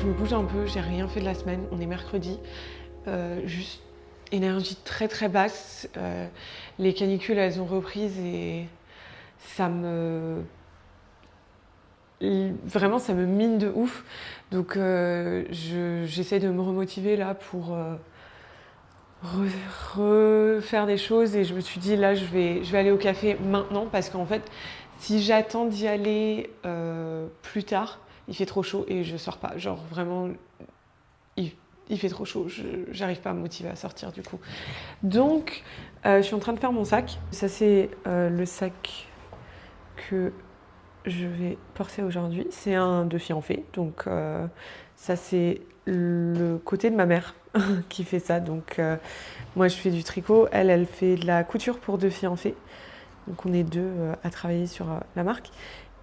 je me bouge un peu, j'ai rien fait de la semaine, on est mercredi, juste énergie très très basse. Les canicules elles ont reprise et vraiment ça me mine de ouf. Donc j'essaie de me remotiver là pour refaire des choses et je me suis dit là je vais aller au café maintenant parce qu'en fait si j'attends d'y aller plus tard, il fait trop chaud et je sors pas. Genre vraiment, il fait trop chaud, j'arrive pas à me motiver à sortir du coup. Donc je suis en train de faire mon sac. Ça c'est le sac que je vais porter aujourd'hui. C'est un de fianfé, donc ça c'est le côté de ma mère qui fait ça. Donc moi je fais du tricot, elle fait de la couture pour deux fiancés. Donc on est deux à travailler sur la marque.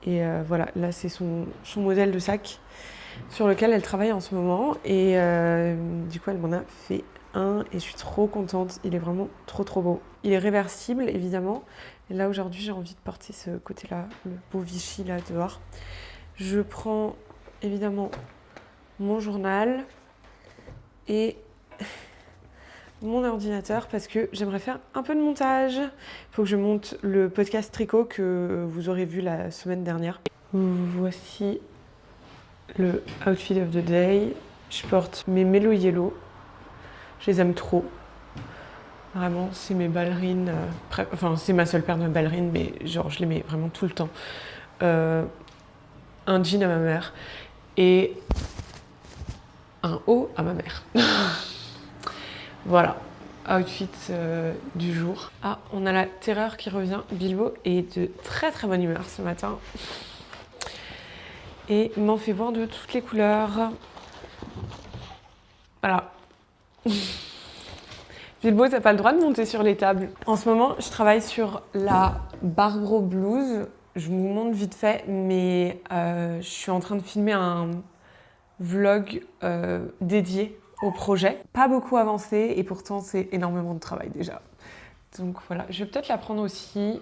Et voilà, là c'est son modèle de sac sur lequel elle travaille en ce moment. Et du coup elle m'en a fait un et je suis trop contente. Il est vraiment trop trop beau. Il est réversible évidemment. Et là aujourd'hui j'ai envie de porter ce côté-là, le beau Vichy là dehors. Je prends évidemment mon journal et mon ordinateur parce que j'aimerais faire un peu de montage. Il faut que je monte le podcast tricot que vous aurez vu la semaine dernière. Voici le outfit of the day. Je porte mes Mellow Yellow. Je les aime trop. Vraiment, c'est mes ballerines. Enfin, c'est ma seule paire de ballerines, mais genre, je les mets vraiment tout le temps. Un jean à ma mère et un haut à ma mère. Voilà, outfit du jour. Ah, on a la terreur qui revient. Bilbo est de très très bonne humeur ce matin. Et m'en fait voir de toutes les couleurs. Voilà. Bilbo, t'as pas le droit de monter sur les tables. En ce moment, je travaille sur la Barbro blouse. Je vous montre vite fait, mais je suis en train de filmer un vlog dédié au projet. Pas beaucoup avancé et pourtant c'est énormément de travail déjà. Donc voilà, je vais peut-être la prendre aussi,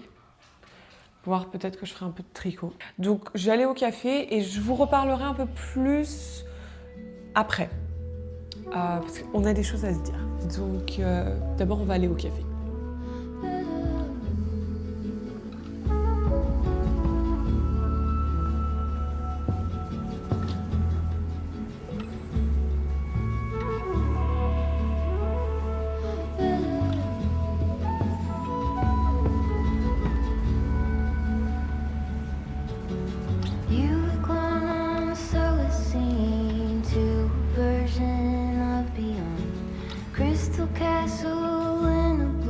voir peut-être que je ferai un peu de tricot. Donc je vais aller au café et je vous reparlerai un peu plus après. Parce qu'on a des choses à se dire. Donc d'abord on va aller au café. Crystal castle in a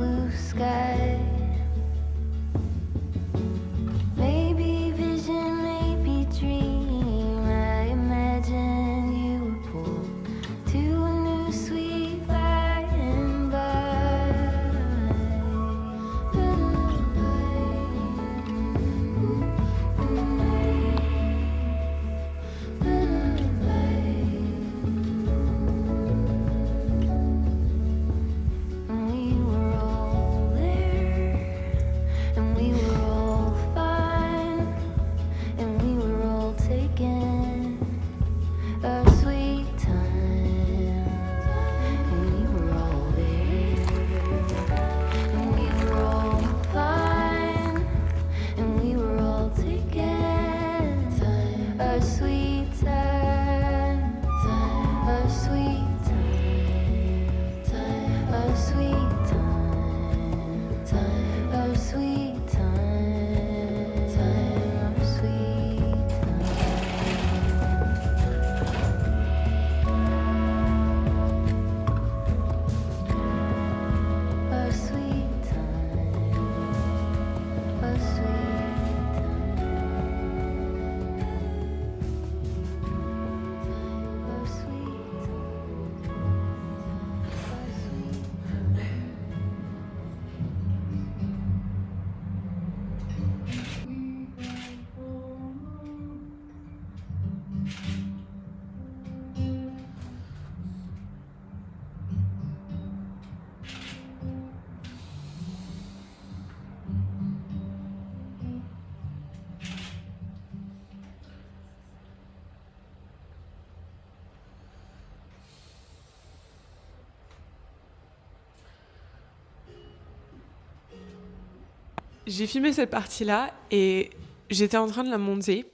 j'ai filmé cette partie-là et j'étais en train de la monter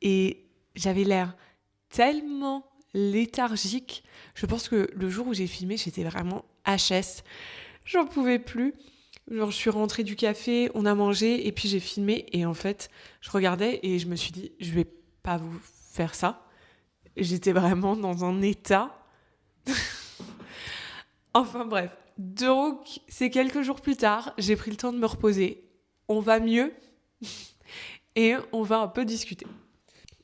et j'avais l'air tellement léthargique. Je pense que le jour où j'ai filmé, j'étais vraiment HS. J'en pouvais plus. Genre, je suis rentrée du café, on a mangé et puis j'ai filmé. Et en fait, je regardais et je me suis dit, je vais pas vous faire ça. J'étais vraiment dans un état. Enfin bref. Donc, c'est quelques jours plus tard, j'ai pris le temps de me reposer. On va mieux et on va un peu discuter.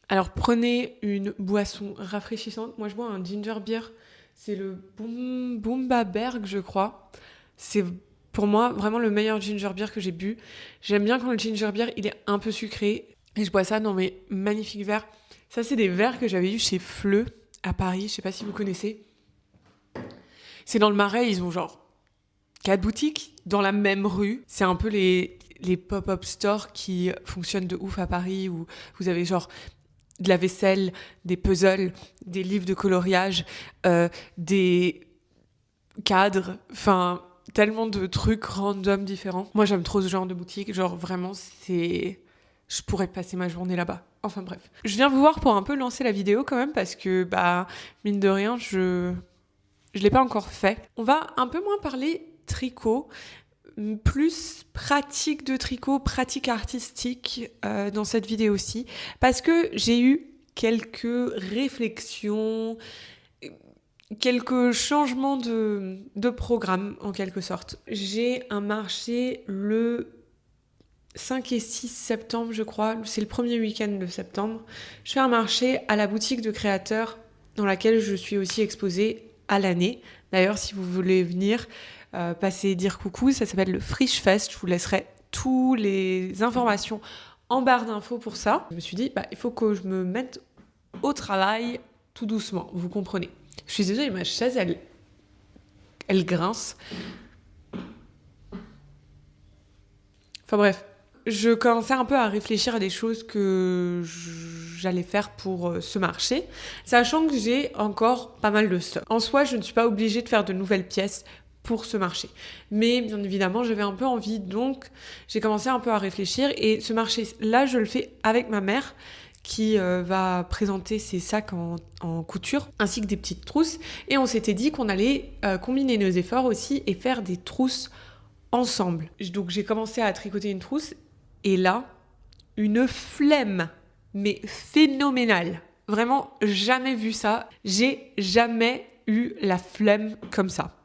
Alors, prenez une boisson rafraîchissante. Moi, je bois un ginger beer. C'est le Bumbaberg, je crois. C'est pour moi vraiment le meilleur ginger beer que j'ai bu. J'aime bien quand le ginger beer, il est un peu sucré. Et je bois ça dans mes magnifiques verres. Ça, c'est des verres que j'avais eus chez Fleu à Paris. Je sais pas si vous connaissez. C'est dans le Marais. Ils ont genre 4 boutiques dans la même rue. C'est un peu les pop-up stores qui fonctionnent de ouf à Paris où vous avez genre de la vaisselle, des puzzles, des livres de coloriage, des cadres, enfin tellement de trucs random différents. Moi j'aime trop ce genre de boutique, genre vraiment je pourrais passer ma journée là-bas. Enfin bref. Je viens vous voir pour un peu lancer la vidéo quand même parce que mine de rien je l'ai pas encore fait. On va un peu moins parler tricot, plus pratique de tricot, pratique artistique dans cette vidéo-ci, parce que j'ai eu quelques réflexions, quelques changements de programme en quelque sorte. J'ai un marché le 5 et 6 septembre, je crois, c'est le premier week-end de septembre. Je fais un marché à la boutique de créateurs dans laquelle je suis aussi exposée à l'année. D'ailleurs, si vous voulez venir passer dire coucou, ça s'appelle le Friche Fest. Je vous laisserai toutes les informations en barre d'infos pour ça. Je me suis dit, il faut que je me mette au travail tout doucement, vous comprenez. Je suis désolée, ma chaise, elle grince. Enfin bref, je commençais un peu à réfléchir à des choses que j'allais faire pour ce marché, sachant que j'ai encore pas mal de stock. En soi, je ne suis pas obligée de faire de nouvelles pièces pour ce marché. Mais bien évidemment, j'avais un peu envie, donc j'ai commencé un peu à réfléchir. Et ce marché-là, je le fais avec ma mère, qui va présenter ses sacs en couture, ainsi que des petites trousses. Et on s'était dit qu'on allait combiner nos efforts aussi et faire des trousses ensemble. Donc j'ai commencé à tricoter une trousse, et là, une flemme, mais phénoménale. Vraiment, jamais vu ça. J'ai jamais eu la flemme comme ça.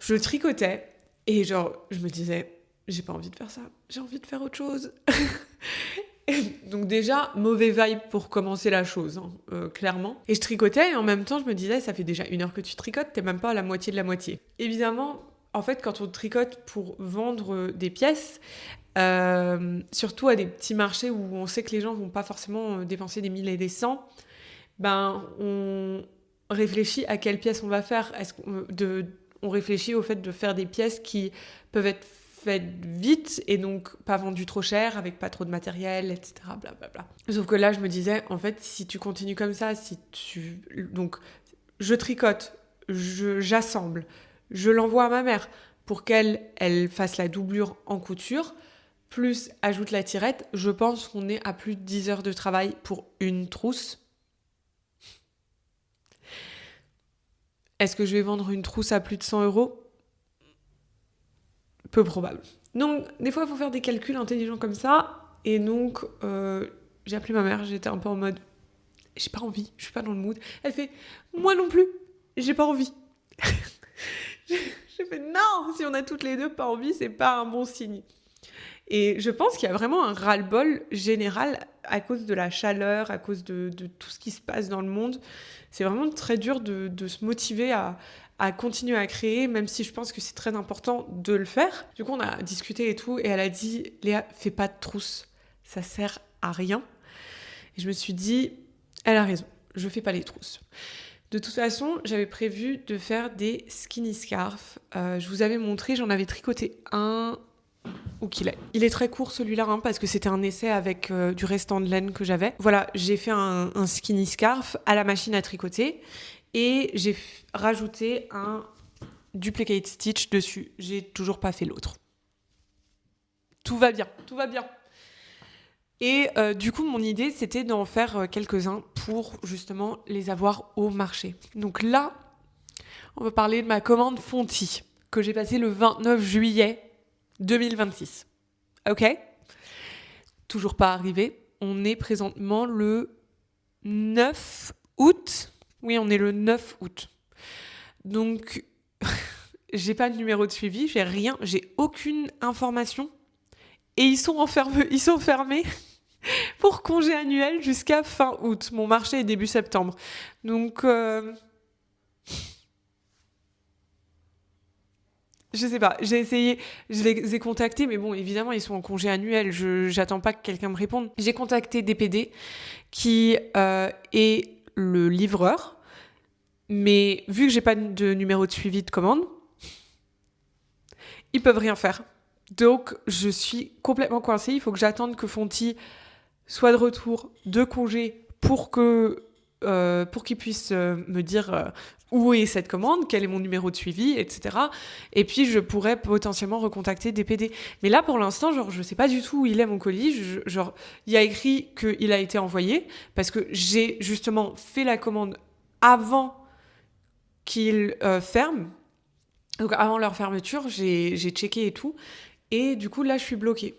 Je tricotais et genre, je me disais, j'ai pas envie de faire ça, j'ai envie de faire autre chose. Donc déjà, mauvais vibe pour commencer la chose, clairement. Et je tricotais et en même temps, je me disais, ça fait déjà 1 heure que tu tricotes, t'es même pas à la moitié de la moitié. Évidemment, en fait, quand on tricote pour vendre des pièces, surtout à des petits marchés où on sait que les gens vont pas forcément dépenser des 1000 et des 100, on réfléchit à quelle pièce on va faire. On réfléchit au fait de faire des pièces qui peuvent être faites vite et donc pas vendues trop cher, avec pas trop de matériel, etc. Blablabla. Sauf que là, je me disais, en fait, si tu continues comme ça, donc, je tricote, j'assemble, je l'envoie à ma mère pour qu'elle fasse la doublure en couture, plus ajoute la tirette, je pense qu'on est à plus de 10 heures de travail pour une trousse. Est-ce que je vais vendre une trousse à plus de 100 €? Peu probable. Donc, des fois, il faut faire des calculs intelligents comme ça. Et donc, j'ai appelé ma mère, j'étais un peu en mode, j'ai pas envie, je suis pas dans le mood. Elle fait, moi non plus, j'ai pas envie. J'ai fait, non, si on a toutes les deux pas envie, c'est pas un bon signe. Et je pense qu'il y a vraiment un ras-le-bol général à cause de la chaleur, à cause de tout ce qui se passe dans le monde. C'est vraiment très dur de se motiver à continuer à créer, même si je pense que c'est très important de le faire. Du coup, on a discuté et tout, et elle a dit, Léa, fais pas de trousse, ça sert à rien. Et je me suis dit, elle a raison, je fais pas les trousses. De toute façon, j'avais prévu de faire des skinny scarves. Je vous avais montré, j'en avais tricoté un. Où qu'il est. Il est très court celui-là, parce que c'était un essai avec du restant de laine que j'avais. Voilà, j'ai fait un skinny scarf à la machine à tricoter et j'ai rajouté un duplicate stitch dessus. J'ai toujours pas fait l'autre. tout va bien, tout va bien. Et du coup, mon idée, c'était d'en faire quelques-uns pour justement les avoir au marché. Donc là, on va parler de ma commande Fonty, que j'ai passée le 29 juillet 2026. Ok ? Toujours pas arrivé. On est présentement le 9 août. Oui, on est le 9 août. Donc, j'ai pas de numéro de suivi, j'ai rien, j'ai aucune information. Et ils sont fermés pour congé annuel jusqu'à fin août. Mon marché est début septembre. Donc, je sais pas, j'ai essayé, je les ai contactés, mais bon, évidemment, ils sont en congé annuel, j'attends pas que quelqu'un me réponde. J'ai contacté DPD, qui est le livreur, mais vu que j'ai pas de numéro de suivi de commande, ils peuvent rien faire. Donc, je suis complètement coincée, il faut que j'attende que Fonty soit de retour de congé pour qu'il puisse me dire où est cette commande, quel est mon numéro de suivi, etc. Et puis, je pourrais potentiellement recontacter DPD. Mais là, pour l'instant, genre, je sais pas du tout où il est mon colis. Genre, il y a écrit qu'il a été envoyé parce que j'ai justement fait la commande avant qu'ils ferment. Donc, avant leur fermeture, j'ai checké et tout. Et du coup, là, je suis bloquée.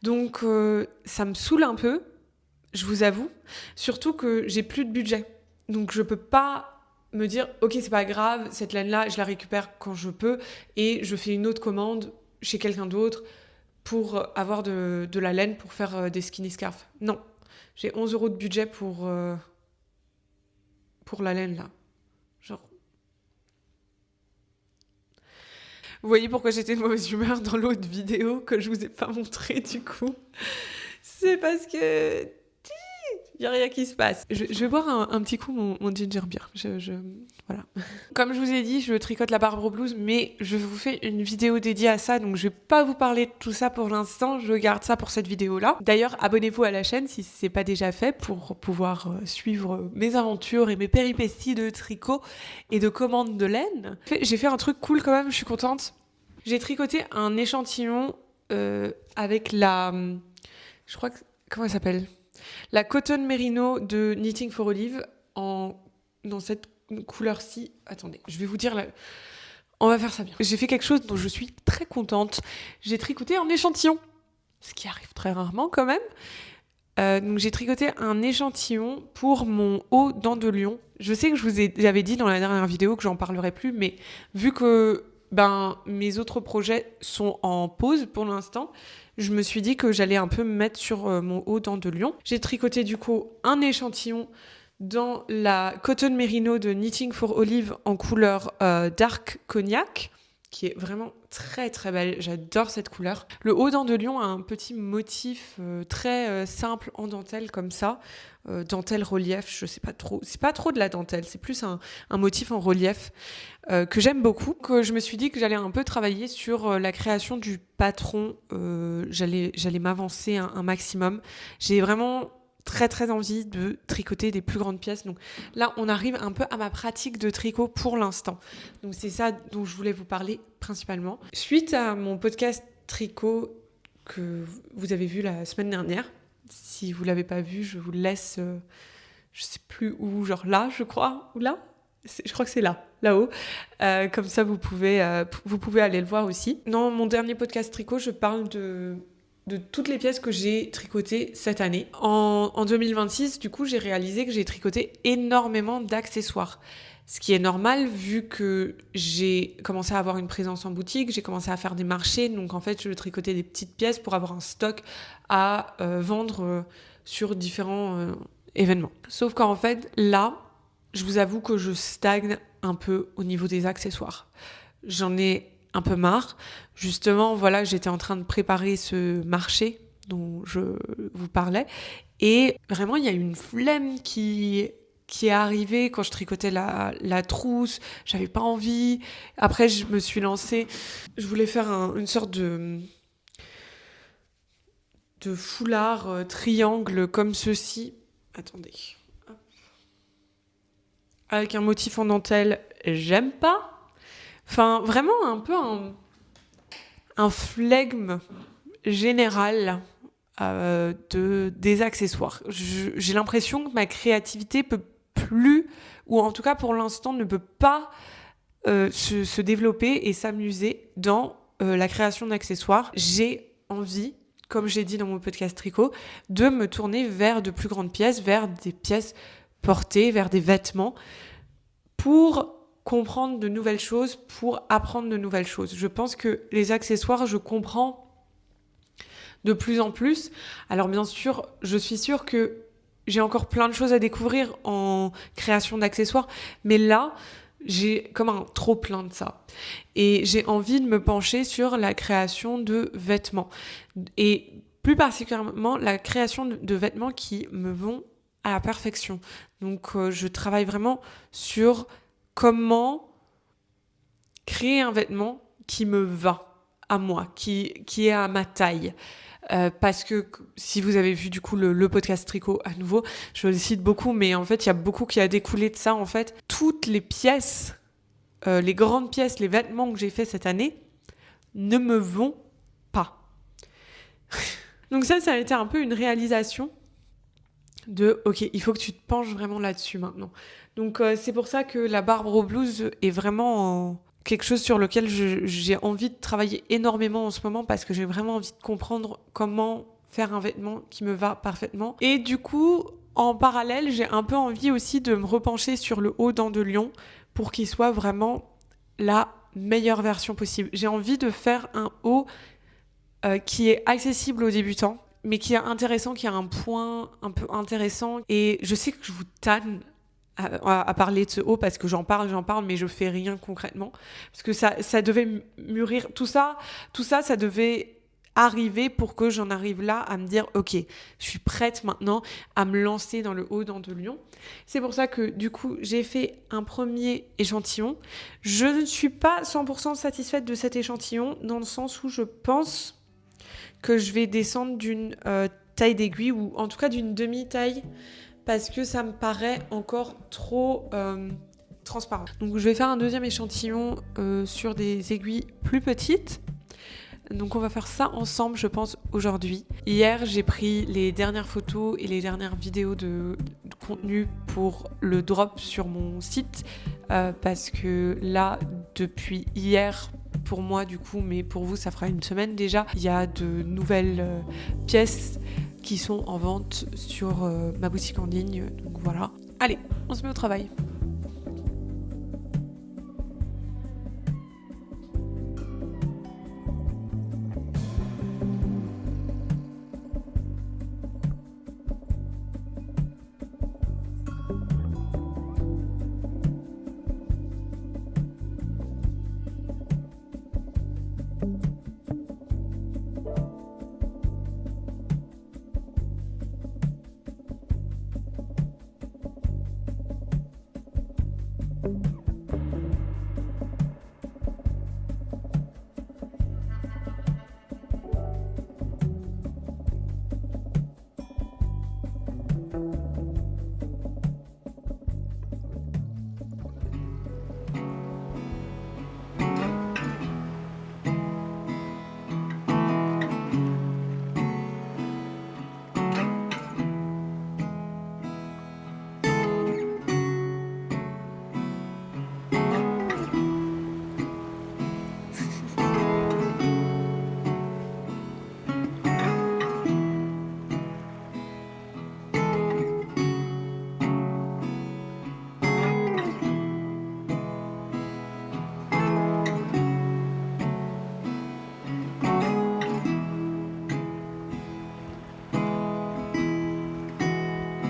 Donc, ça me saoule un peu, je vous avoue. Surtout que j'ai plus de budget. Donc, je peux pas me dire, ok, c'est pas grave, cette laine-là, je la récupère quand je peux et je fais une autre commande chez quelqu'un d'autre pour avoir de la laine pour faire des skinny scarves. Non, j'ai 11 € de budget pour la laine, là. Genre... Vous voyez pourquoi j'étais de mauvaise humeur dans l'autre vidéo que je vous ai pas montré du coup. C'est parce que... Il n'y a rien qui se passe. Je vais boire un petit coup mon ginger beer. Voilà. Comme je vous ai dit, je tricote la Barbaro Blouse, mais je vous fais une vidéo dédiée à ça, donc je vais pas vous parler de tout ça pour l'instant. Je garde ça pour cette vidéo-là. D'ailleurs, abonnez-vous à la chaîne si c'est pas déjà fait pour pouvoir suivre mes aventures et mes péripéties de tricot et de commande de laine. J'ai fait un truc cool quand même, je suis contente. J'ai tricoté un échantillon avec la... Je crois que... Comment elle s'appelle ? La Cotton Merino de Knitting for Olive dans cette couleur-ci. Attendez, je vais vous dire... On va faire ça bien. J'ai fait quelque chose dont je suis très contente. J'ai tricoté un échantillon, ce qui arrive très rarement quand même. Donc j'ai tricoté un échantillon pour mon haut dent de lion. Je sais que j'avais dit dans la dernière vidéo que j'en parlerai plus, mais vu que mes autres projets sont en pause pour l'instant, je me suis dit que j'allais un peu me mettre sur mon haut dent de lion. J'ai tricoté du coup un échantillon dans la Cotton Merino de Knitting for Olive en couleur dark cognac, qui est vraiment très très belle. J'adore cette couleur. Le haut dent de lion a un petit motif très simple en dentelle comme ça. Dentelle relief, je sais pas trop. C'est pas trop de la dentelle, c'est plus un motif en relief que j'aime beaucoup. Que je me suis dit que j'allais un peu travailler sur la création du patron. J'allais m'avancer un maximum. J'ai vraiment très très envie de tricoter des plus grandes pièces. Donc là, on arrive un peu à ma pratique de tricot pour l'instant. Donc c'est ça dont je voulais vous parler principalement. Suite à mon podcast tricot que vous avez vu la semaine dernière, si vous l'avez pas vu, je vous le laisse, je sais plus où, genre là, je crois, ou là. Je crois que c'est là-haut. Comme ça, vous pouvez aller le voir aussi. Dans mon dernier podcast tricot, je parle de toutes les pièces que j'ai tricotées cette année. En 2026, du coup, j'ai réalisé que j'ai tricoté énormément d'accessoires. Ce qui est normal vu que j'ai commencé à avoir une présence en boutique, j'ai commencé à faire des marchés, donc en fait, je tricotais des petites pièces pour avoir un stock à vendre sur différents événements. Sauf qu'en fait, là, je vous avoue que je stagne un peu au niveau des accessoires. J'en ai un peu marre. Justement, voilà, j'étais en train de préparer ce marché dont je vous parlais. Et vraiment, il y a une flemme qui est arrivée quand je tricotais la trousse. J'avais pas envie. Après, je me suis lancée. Je voulais faire une sorte de foulard triangle comme ceci. Attendez. Hop. Avec un motif en dentelle, j'aime pas. Enfin, vraiment un peu un flegme. générale des accessoires. J'ai l'impression que ma créativité peut plus, ou en tout cas pour l'instant ne peut pas se développer et s'amuser dans la création d'accessoires. J'ai envie, comme j'ai dit dans mon podcast tricot, de me tourner vers de plus grandes pièces, vers des pièces portées, vers des vêtements, pour comprendre de nouvelles choses, pour apprendre de nouvelles choses. Je pense que les accessoires, je comprends de plus en plus. Alors bien sûr, je suis sûre que j'ai encore plein de choses à découvrir en création d'accessoires, mais là, j'ai comme un trop plein de ça. Et j'ai envie de me pencher sur la création de vêtements. Et plus particulièrement, la création de vêtements qui me vont à la perfection. Donc, je travaille vraiment sur comment créer un vêtement qui me va à moi, qui est à ma taille. Parce que si vous avez vu du coup le podcast tricot à nouveau, je le cite beaucoup, mais en fait il y a beaucoup qui a découlé de ça en fait. Toutes les pièces, les grandes pièces, les vêtements que j'ai fait cette année ne me vont pas. Donc ça a été un peu une réalisation de ok, il faut que tu te penches vraiment là-dessus maintenant. Donc c'est pour ça que la Barbaro Blues est vraiment quelque chose sur lequel j'ai envie de travailler énormément en ce moment parce que j'ai vraiment envie de comprendre comment faire un vêtement qui me va parfaitement. Et du coup, en parallèle, j'ai un peu envie aussi de me repencher sur le haut dent de lion pour qu'il soit vraiment la meilleure version possible. J'ai envie de faire un haut qui est accessible aux débutants, mais qui est intéressant, qui a un point un peu intéressant. Et je sais que je vous tanne à parler de ce haut parce que j'en parle, mais je fais rien concrètement. Parce que ça devait mûrir, tout ça, ça devait arriver pour que j'en arrive là à me dire ok, je suis prête maintenant à me lancer dans le haut dent de lion. C'est pour ça que du coup j'ai fait un premier échantillon. Je ne suis pas 100% satisfaite de cet échantillon dans le sens où je pense que je vais descendre d'une taille d'aiguille ou en tout cas d'une demi-taille parce que ça me paraît encore trop transparent. Donc je vais faire un deuxième échantillon sur des aiguilles plus petites. Donc on va faire ça ensemble, je pense, aujourd'hui. Hier, j'ai pris les dernières photos et les dernières vidéos de contenu pour le drop sur mon site parce que là, depuis hier, pour moi du coup, mais pour vous, ça fera une semaine déjà, il y a de nouvelles pièces qui sont en vente sur ma boutique en ligne. Donc voilà. Allez, on se met au travail.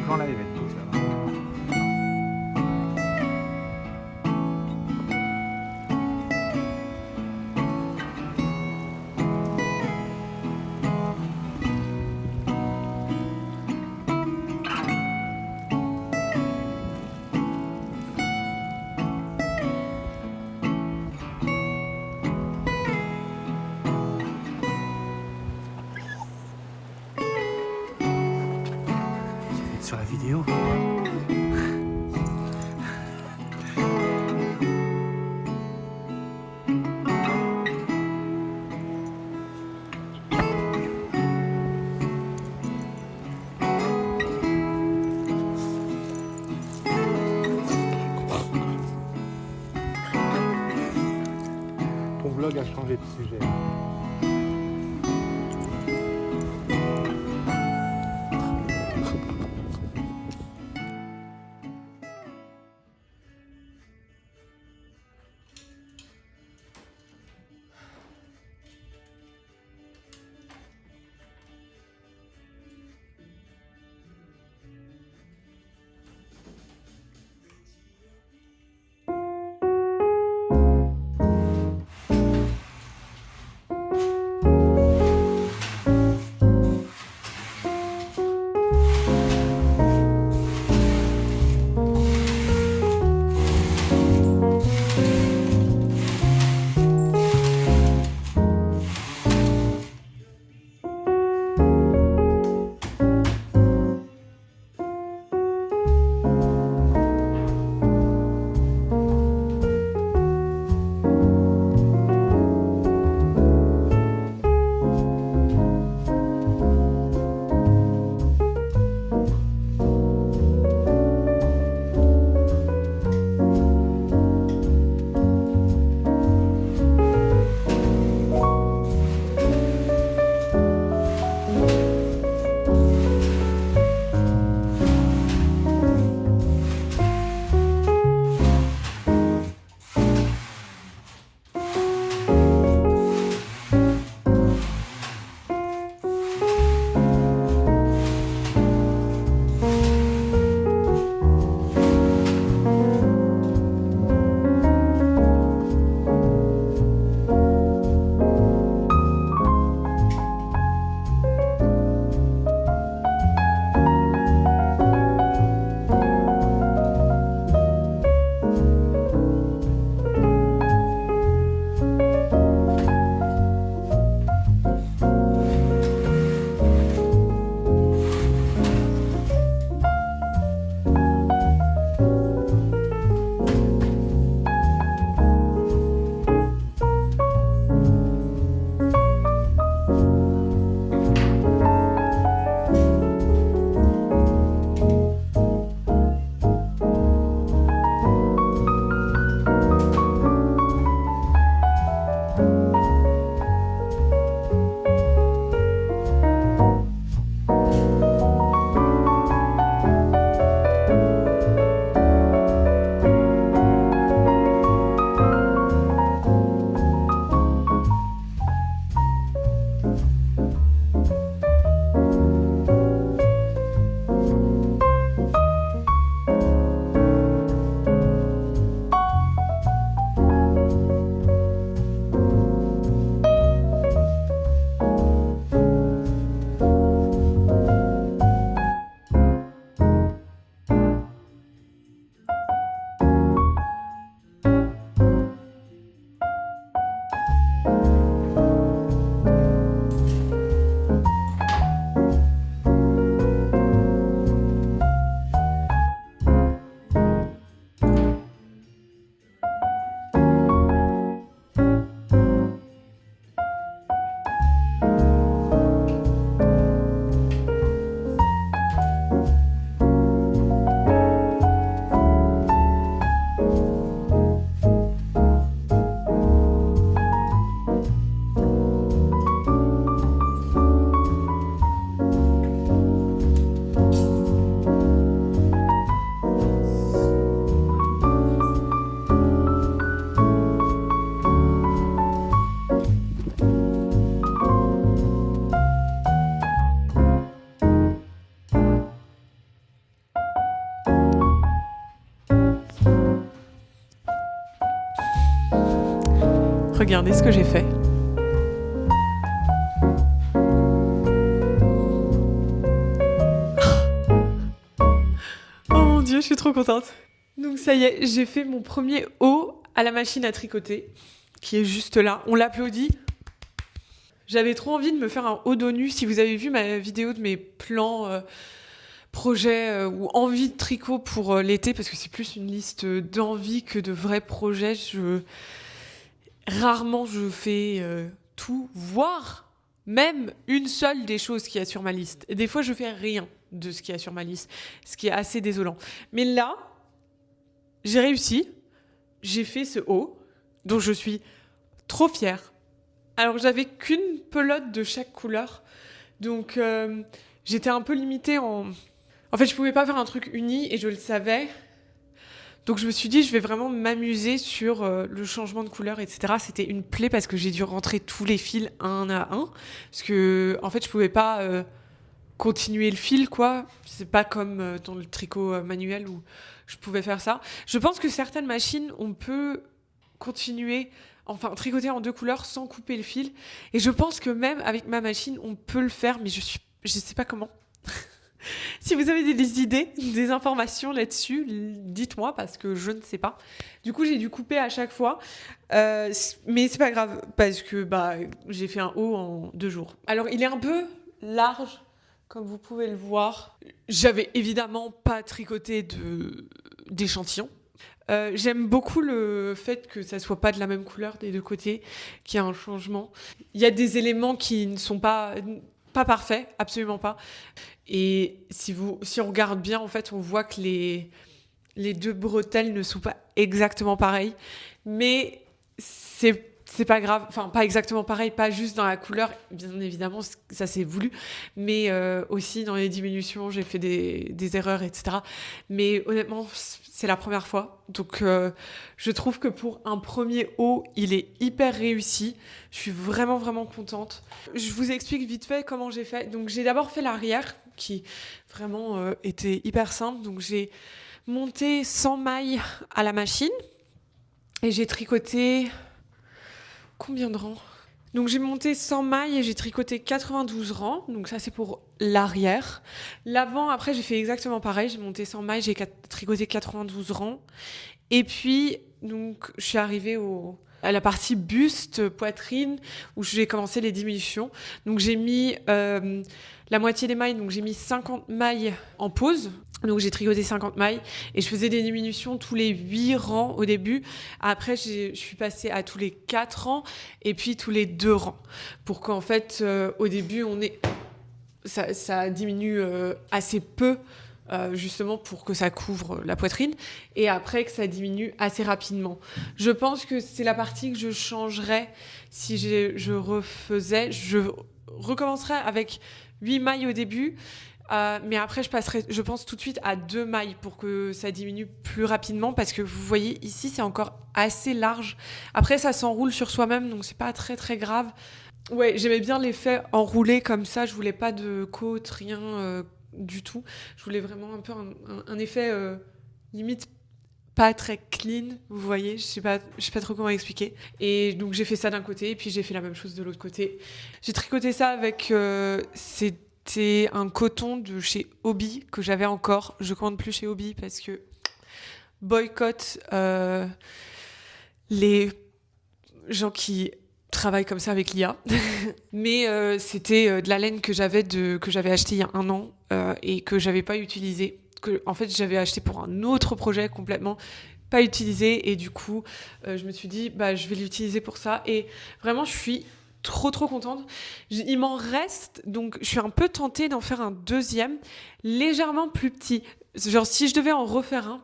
Quand l'événement, ça va. Sur la vidéo. va changer de sujet. Regardez ce que j'ai fait. Oh mon Dieu, je suis trop contente. Donc ça y est, j'ai fait mon premier haut à la machine à tricoter, qui est juste là. On l'applaudit. J'avais trop envie de me faire un haut dos nu. Si vous avez vu ma vidéo de mes plans, projets ou envies de tricot pour l'été, parce que c'est plus une liste d'envies que de vrais projets, rarement je fais tout, voire même une seule des choses qu'il y a sur ma liste. Et des fois, je fais rien de ce qu'il y a sur ma liste, ce qui est assez désolant. Mais là, j'ai réussi. J'ai fait ce haut dont je suis trop fière. Alors, j'avais qu'une pelote de chaque couleur. Donc, j'étais un peu limitée En fait, je pouvais pas faire un truc uni et je le savais. Donc, je me suis dit, je vais vraiment m'amuser sur le changement de couleur, etc. C'était une plaie parce que j'ai dû rentrer tous les fils un à un. Parce que, en fait, je pouvais pas continuer le fil, quoi. C'est pas comme dans le tricot manuel où je pouvais faire ça. Je pense que certaines machines, on peut continuer, enfin, tricoter en 2 couleurs sans couper le fil. Et je pense que même avec ma machine, on peut le faire, mais je sais pas comment. Si vous avez des idées, des informations là-dessus, dites-moi parce que je ne sais pas. Du coup, j'ai dû couper à chaque fois, mais c'est pas grave parce que j'ai fait un haut en 2 jours. Alors, il est un peu large, comme vous pouvez le voir. J'avais évidemment pas tricoté d'échantillon. J'aime beaucoup le fait que ça soit pas de la même couleur des 2 côtés, qu'il y a un changement. Il y a des éléments qui ne sont pas parfaits, absolument pas. Et si on regarde bien, en fait, on voit que les 2 bretelles ne sont pas exactement pareilles. Mais c'est pas grave, enfin pas exactement pareil, pas juste dans la couleur, bien évidemment, ça c'est voulu, mais aussi dans les diminutions, j'ai fait des erreurs, etc. Mais honnêtement, c'est la première fois. Donc je trouve que pour un premier haut, il est hyper réussi. Je suis vraiment, vraiment contente. Je vous explique vite fait comment j'ai fait. Donc j'ai d'abord fait l'arrière, qui vraiment était hyper simple. Donc j'ai monté 100 mailles à la machine et j'ai tricoté... Combien de rangs ? Donc j'ai monté 100 mailles et j'ai tricoté 92 rangs. Donc ça c'est pour l'arrière. L'avant, après j'ai fait exactement pareil. J'ai monté 100 mailles, j'ai tricoté 92 rangs. Et puis donc je suis arrivée à la partie buste, poitrine, où j'ai commencé les diminutions. Donc j'ai mis la moitié des mailles, donc j'ai mis 50 mailles en pause. Donc j'ai tricoté 50 mailles et je faisais des diminutions tous les 8 rangs au début. Après, je suis passée à tous les 4 rangs et puis tous les 2 rangs. Pour qu'en fait, au début, ça diminue assez peu, justement pour que ça couvre la poitrine. Et après, que ça diminue assez rapidement. Je pense que c'est la partie que je changerais si je refaisais. Je recommencerais avec 8 mailles au début. Mais après, je passerai, je pense, tout de suite à 2 mailles pour que ça diminue plus rapidement parce que vous voyez ici, c'est encore assez large. Après, ça s'enroule sur soi-même, donc c'est pas très très grave. Ouais, j'aimais bien l'effet enroulé comme ça. Je voulais pas de côte, rien du tout. Je voulais vraiment un peu un effet limite pas très clean, vous voyez. Je sais pas trop comment expliquer. Et donc j'ai fait ça d'un côté, et puis j'ai fait la même chose de l'autre côté. J'ai tricoté ça avec c'était un coton de chez Hobby que j'avais encore. Je commande plus chez Hobby parce que boycott les gens qui travaillent comme ça avec l'IA. Mais c'était de la laine que j'avais acheté il y a 1 an et que j'avais pas utilisé. Que en fait j'avais acheté pour un autre projet complètement pas utilisé et du coup je me suis dit je vais l'utiliser pour ça et vraiment je suis trop contente. Il m'en reste, donc je suis un peu tentée d'en faire un deuxième, légèrement plus petit. Genre si je devais en refaire un,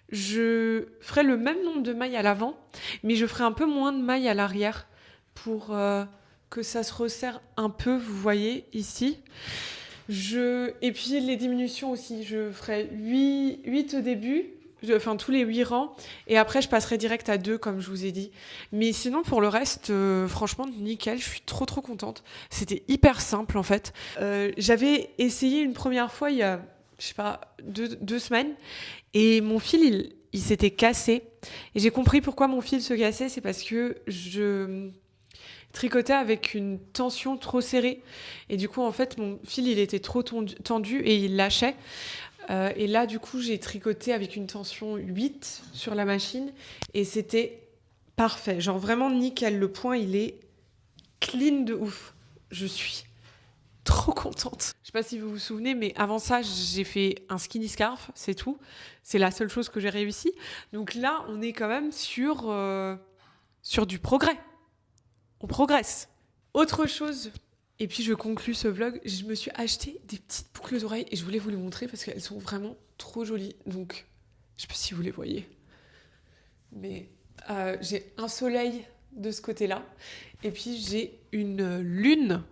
je ferais le même nombre de mailles à l'avant, mais je ferais un peu moins de mailles à l'arrière pour que ça se resserre un peu, vous voyez ici. Et puis les diminutions aussi, je ferais 8 au début, enfin tous les 8 rangs, et après je passerai direct à 2 comme je vous ai dit. Mais sinon pour le reste, franchement nickel, je suis trop contente. C'était hyper simple en fait. J'avais essayé une première fois il y a, je sais pas, 2 semaines, et mon fil il s'était cassé. Et j'ai compris pourquoi mon fil se cassait, c'est parce que je tricotais avec une tension trop serrée. Et du coup, en fait, mon fil, il était trop tendu et il lâchait. Et là, du coup, j'ai tricoté avec une tension 8 sur la machine et c'était parfait. Genre vraiment nickel. Le point, il est clean de ouf. Je suis trop contente. Je sais pas si vous vous souvenez, mais avant ça, j'ai fait un skinny scarf, c'est tout. C'est la seule chose que j'ai réussi. Donc là, on est quand même sur du progrès. On progresse. Autre chose, et puis je conclus ce vlog, je me suis acheté des petites boucles d'oreilles et je voulais vous les montrer parce qu'elles sont vraiment trop jolies. Donc, je sais pas si vous les voyez. Mais j'ai un soleil de ce côté-là. Et puis j'ai une lune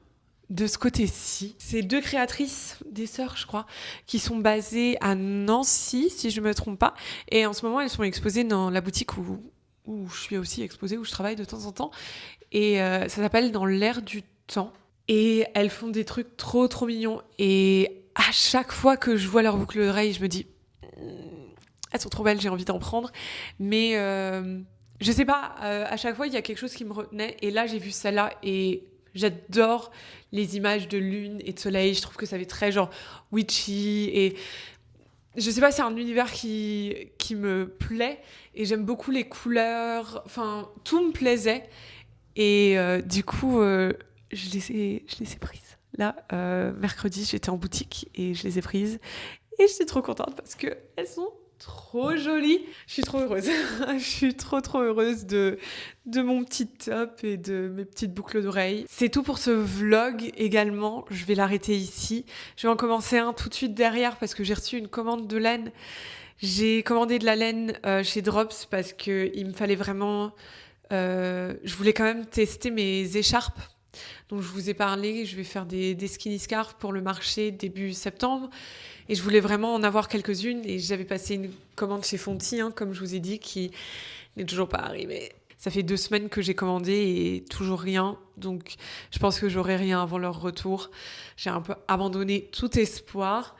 de ce côté-ci. C'est 2 créatrices, des sœurs je crois, qui sont basées à Nancy, si je me trompe pas. Et en ce moment, elles sont exposées dans la boutique où je suis aussi exposée, où je travaille de temps en temps. Et ça s'appelle Dans l'air du temps. Et elles font des trucs trop trop mignons. Et à chaque fois que je vois leurs boucles d'oreilles, je me dis elles sont trop belles, j'ai envie d'en prendre. Mais je sais pas, à chaque fois il y a quelque chose qui me retenait. Et là j'ai vu celle-là et j'adore les images de lune et de soleil. Je trouve que ça fait très genre witchy. Et je sais pas, c'est un univers qui me plaît. Et j'aime beaucoup les couleurs. Enfin, tout me plaisait. Et du coup, je les ai prises. Là, mercredi, j'étais en boutique et je les ai prises. Et je suis trop contente parce qu'elles sont trop jolies. Je suis trop heureuse. Je suis trop trop heureuse de mon petit top et de mes petites boucles d'oreilles. C'est tout pour ce vlog également. Je vais l'arrêter ici. Je vais en commencer un tout de suite derrière parce que j'ai reçu une commande de laine. J'ai commandé de la laine chez Drops parce qu'il me fallait vraiment... je voulais quand même tester mes écharpes. Donc je vous ai parlé, je vais faire des skinny scarves pour le marché début septembre. Et je voulais vraiment en avoir quelques-unes. Et j'avais passé une commande chez Fonty, comme je vous ai dit, qui n'est toujours pas arrivée. Ça fait 2 semaines que j'ai commandé et toujours rien. Donc je pense que j'aurai rien avant leur retour. J'ai un peu abandonné tout espoir.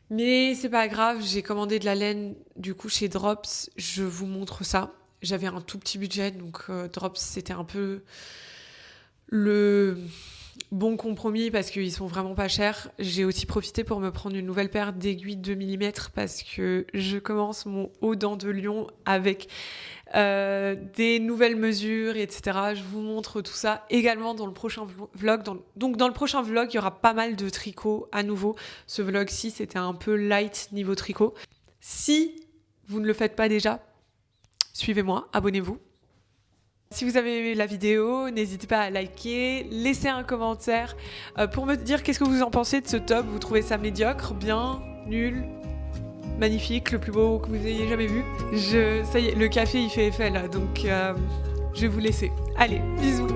Mais c'est pas grave, j'ai commandé de la laine du coup chez Drops. Je vous montre ça. J'avais un tout petit budget, donc Drops c'était un peu le bon compromis parce qu'ils sont vraiment pas chers. J'ai aussi profité pour me prendre une nouvelle paire d'aiguilles 2 mm parce que je commence mon haut dent de lion avec des nouvelles mesures, etc. Je vous montre tout ça également dans le prochain vlog. Donc dans le prochain vlog, il y aura pas mal de tricot à nouveau. Ce vlog-ci, c'était un peu light niveau tricot. Si vous ne le faites pas déjà, suivez-moi, abonnez-vous. Si vous avez aimé la vidéo, n'hésitez pas à liker, laisser un commentaire pour me dire qu'est-ce que vous en pensez de ce top. Vous trouvez ça médiocre, bien, nul, magnifique, le plus beau que vous ayez jamais vu. Ça y est, le café il fait effet là, donc je vais vous laisser. Allez, bisous.